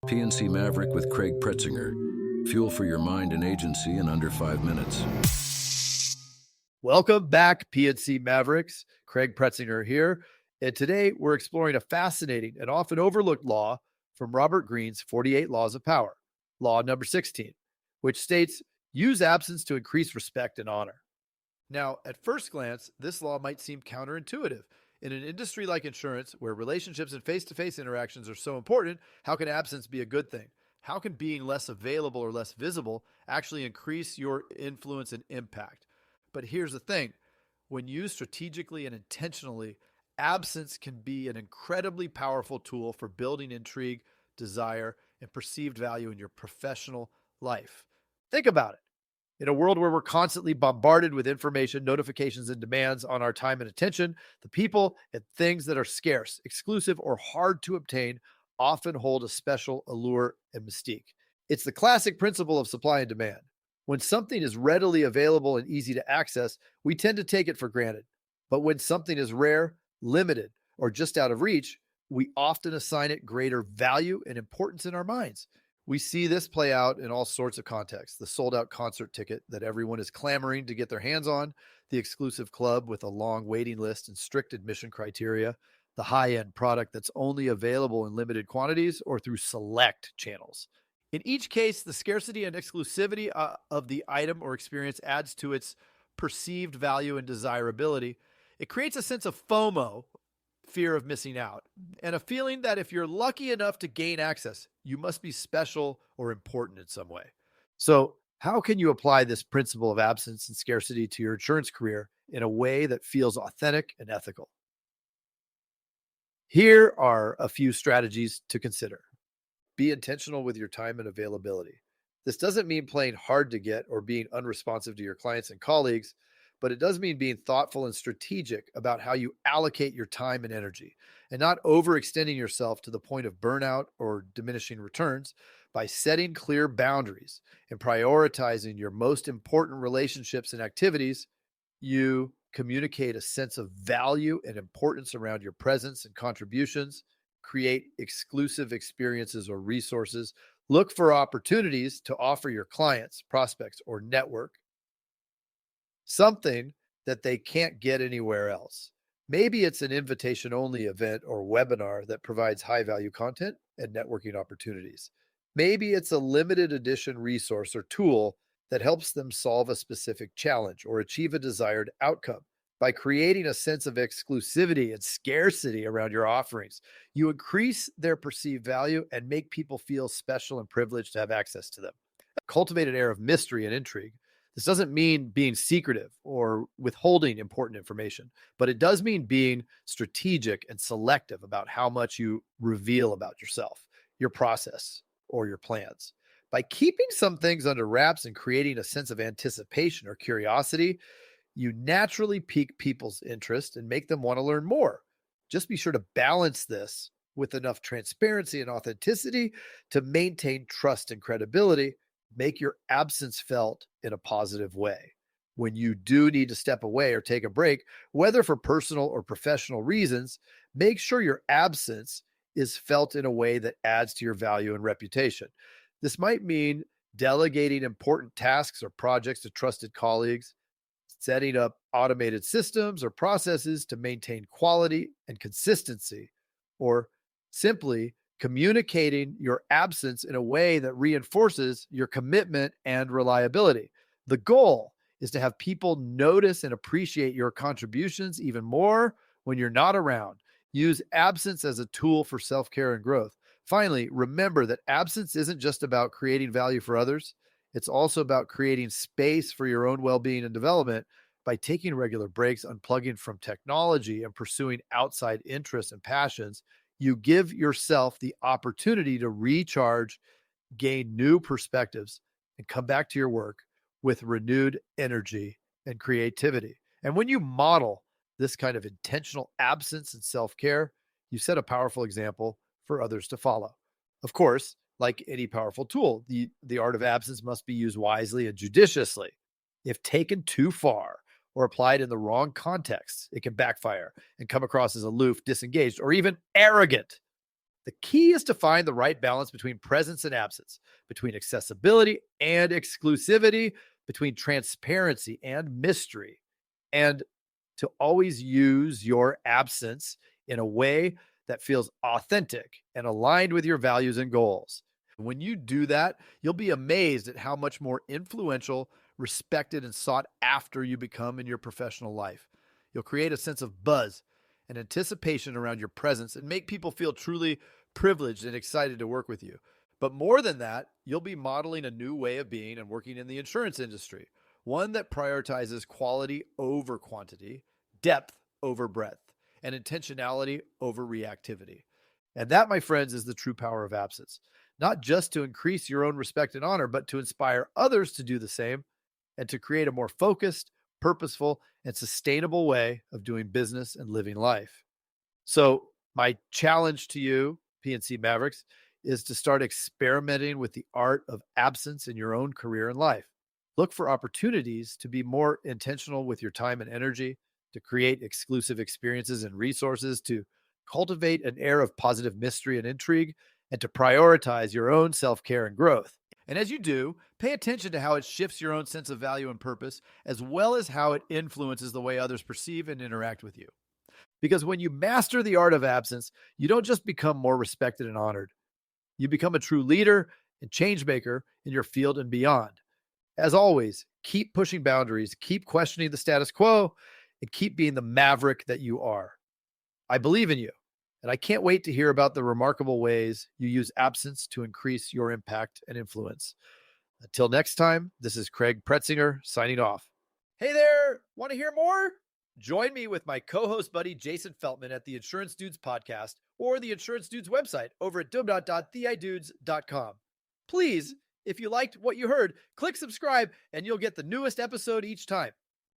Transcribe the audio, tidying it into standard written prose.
P&C Maverick with Craig Pretzinger. Fuel for your mind and agency in under 5 minutes. Welcome back, P&C Mavericks. Craig Pretzinger here. And today we're exploring a fascinating and often overlooked law from Robert Greene's 48 Laws of Power, law number 16, which states, use absence to increase respect and honor. Now, at first glance, this law might seem counterintuitive. In an industry like insurance, where relationships and face-to-face interactions are so important, how can absence be a good thing? How can being less available or less visible actually increase your influence and impact? But here's the thing. When used strategically and intentionally, absence can be an incredibly powerful tool for building intrigue, desire, and perceived value in your professional life. Think about it. In a world where we're constantly bombarded with information, notifications, and demands on our time and attention, the people and things that are scarce, exclusive, or hard to obtain often hold a special allure and mystique. It's the classic principle of supply and demand. When something is readily available and easy to access, we tend to take it for granted. But when something is rare, limited, or just out of reach, we often assign it greater value and importance in our minds. We see this play out in all sorts of contexts. The sold-out concert ticket that everyone is clamoring to get their hands on, the exclusive club with a long waiting list and strict admission criteria, the high-end product that's only available in limited quantities or through select channels. In each case, the scarcity and exclusivity of the item or experience adds to its perceived value and desirability. It creates a sense of FOMO, fear of missing out, and a feeling that if you're lucky enough to gain access, you must be special or important in some way. So, how can you apply this principle of absence and scarcity to your insurance career in a way that feels authentic and ethical? Here are a few strategies to consider. Be intentional with your time and availability. This doesn't mean playing hard to get or being unresponsive to your clients and colleagues, but it does mean being thoughtful and strategic about how you allocate your time and energy and not overextending yourself to the point of burnout or diminishing returns. By setting clear boundaries and prioritizing your most important relationships and activities, you communicate a sense of value and importance around your presence and contributions, create exclusive experiences or resources, look for opportunities to offer your clients, prospects, or network something that they can't get anywhere else. Maybe it's an invitation-only event or webinar that provides high-value content and networking opportunities. Maybe it's a limited edition resource or tool that helps them solve a specific challenge or achieve a desired outcome. By creating a sense of exclusivity and scarcity around your offerings, you increase their perceived value and make people feel special and privileged to have access to them. Cultivate an air of mystery and intrigue. This doesn't mean being secretive or withholding important information, but it does mean being strategic and selective about how much you reveal about yourself, your process, or your plans. By keeping some things under wraps and creating a sense of anticipation or curiosity, you naturally pique people's interest and make them want to learn more. Just be sure to balance this with enough transparency and authenticity to maintain trust and credibility. Make your absence felt in a positive way. When you do need to step away or take a break, whether for personal or professional reasons, make sure your absence is felt in a way that adds to your value and reputation. This might mean delegating important tasks or projects to trusted colleagues, setting up automated systems or processes to maintain quality and consistency, or simply communicating your absence in a way that reinforces your commitment and reliability. The goal is to have people notice and appreciate your contributions even more when you're not around. Use absence as a tool for self-care and growth. Finally, remember that absence isn't just about creating value for others. It's also about creating space for your own well-being and development. By taking regular breaks, unplugging from technology, and pursuing outside interests and passions, you give yourself the opportunity to recharge, gain new perspectives, and come back to your work with renewed energy and creativity. And when you model this kind of intentional absence and self-care, you set a powerful example for others to follow. Of course, like any powerful tool, the art of absence must be used wisely and judiciously. If taken too far or applied in the wrong context, it can backfire and come across as aloof, disengaged, or even arrogant. The key is to find the right balance between presence and absence, between accessibility and exclusivity, between transparency and mystery, and to always use your absence in a way that feels authentic and aligned with your values and goals. When you do that, you'll be amazed at how much more influential, respected, and sought after you become in your professional life. You'll create a sense of buzz and anticipation around your presence and make people feel truly privileged and excited to work with you. But more than that, you'll be modeling a new way of being and working in the insurance industry, one that prioritizes quality over quantity, depth over breadth, and intentionality over reactivity. And that, my friends, is the true power of absence, not just to increase your own respect and honor, but to inspire others to do the same and to create a more focused, purposeful, and sustainable way of doing business and living life. So, my challenge to you, P&C Mavericks, is to start experimenting with the art of absence in your own career and life. Look for opportunities to be more intentional with your time and energy, to create exclusive experiences and resources, to cultivate an air of positive mystery and intrigue, and to prioritize your own self care and growth. And as you do, pay attention to how it shifts your own sense of value and purpose, as well as how it influences the way others perceive and interact with you. Because when you master the art of absence, you don't just become more respected and honored, you become a true leader and change maker in your field and beyond. As always, keep pushing boundaries, keep questioning the status quo, and keep being the maverick that you are. I believe in you, and I can't wait to hear about the remarkable ways you use absence to increase your impact and influence. Until next time, this is Craig Pretzinger signing off. Hey there, want to hear more? Join me with my co-host buddy Jason Feltman at the Insurance Dudes podcast or the Insurance Dudes website over at theidudes.com. Please, if you liked what you heard, click subscribe and you'll get the newest episode each time.